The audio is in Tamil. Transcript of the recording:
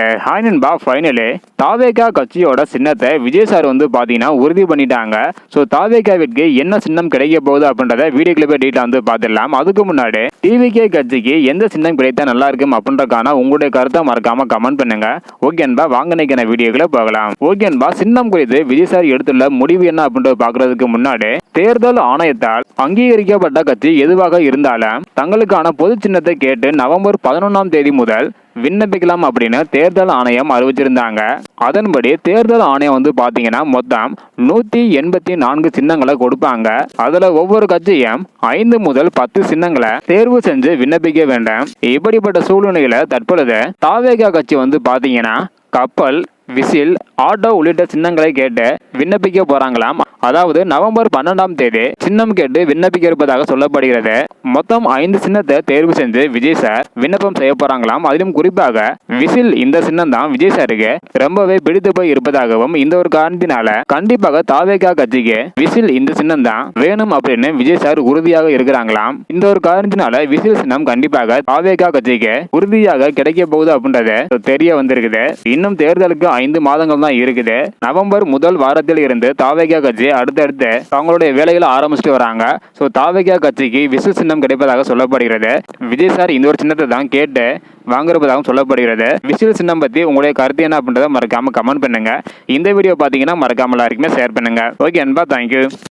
ஹாய் நண்பா, ஃபைனலி தாவேகா கட்சியோட சின்னத்தை விஜய் சார் வந்து பார்த்தீங்கன்னா உறுதி பண்ணிட்டாங்க. ஸோ தாவேகாவிற்கு என்ன சின்னம் கிடைக்க போகுது அப்படின்றத வீடியோ கிளிப்பை டீட்டெயில் வந்து பார்த்துடலாம். அதுக்கு முன்னாடி டிவிகே கட்சிக்கு எந்த சின்னம் கிடைத்தா நல்லா இருக்கும் அப்படின்றக்கான உங்களுடைய கருத்தை மறக்காம கமெண்ட் பண்ணுங்க. ஓகே நண்பா, வாங்க நினைக்கிற வீடியோக்களை பார்க்கலாம். ஓகே நண்பா, சின்னம் குறித்து விஜய் சார் எடுத்துள்ள முடிவு என்ன அப்படின்றத பார்க்கறதுக்கு முன்னாடி தேர்தல் ஆணையத்தால் அங்கீகரிக்கப்பட்ட கட்சி எதுவாக இருந்தாலும் தங்களுக்கான பொது சின்னத்தை கேட்டு நவம்பர் 11ஆம் தேதி முதல் விண்ணப்பிக்கலாம் அப்படின்னு தேர்தல் ஆணையம் அறிவிச்சிருந்தாங்க. அதன்படி தேர்தல் ஆணையம் வந்து பாத்தீங்கன்னா மொத்தம் 184 சின்னங்களை கொடுப்பாங்க. அதுல ஒவ்வொரு கட்சியும் 5 முதல் 10 சின்னங்களை தேர்வு செஞ்சு விண்ணப்பிக்க வேண்டும். இப்படிப்பட்ட சூழ்நிலையில தற்பொழுது தாவேகா கட்சி வந்து பாத்தீங்கன்னா கப்பல், விசில், ஆட்டோ உள்ளிட்ட சின்னங்களை கேட்டு விண்ணப்பிக்க போறாங்களாம். அதாவது நவம்பர் 12ஆம் தேதி சின்னம் கேட்டு விண்ணப்பிக்க இருப்பதாக சொல்லப்படுகிறது. மொத்தம் 5 சின்னத்தை தேர்வு செஞ்சு விஜய் சார் விண்ணப்பம் செய்ய போறாங்களாம். அதிலும் குறிப்பாக விசில் இந்த சின்னம் தான் விஜய் சாருக்கு ரொம்பவே பிடித்து போய் இருப்பதாகவும் இந்த ஒரு காரணத்தினால கண்டிப்பாக தாவேகா கட்சிக்கு விசில் இந்த சின்னம் தான் வேணும் அப்படின்னு விஜய் சார் உறுதியாக இருக்கிறாங்களாம். இந்த ஒரு காரணத்தினால விசில் சின்னம் கண்டிப்பாக தாவேகா கட்சிக்கு உறுதியாக கிடைக்க போகுது அப்படின்றது தெரிய வந்திருக்குது. இன்னும் தேர்தலுக்கு 5 மாதங்கள் தான் இருக்குது. நவம்பர் முதல் வாரத்தில் இருந்து தாவேகா கட்சி அடுத்தடுத்து அவங்களுடைய வேலைகளை ஆரம்பிச்சுட்டு வராங்க. ஸோ தாவேகா கட்சிக்கு விசில் சின்னம் கிடைப்பதாக சொல்லப்படுகிறது. விஜய் சார் இந்த ஒரு சின்னத்தை தான் கேட்டு வாங்குறதாகவும் சொல்லப்படுகிறது. விசில் சின்னம் பத்தி உங்களுடைய கருத்து என்ன அப்படின்றத மறக்காம கமெண்ட் பண்ணுங்க. இந்த வீடியோ பார்த்தீங்கன்னா மறக்காம எல்லாருக்குமே ஷேர் பண்ணுங்க. ஓகே அன்பா, தேங்க்யூ.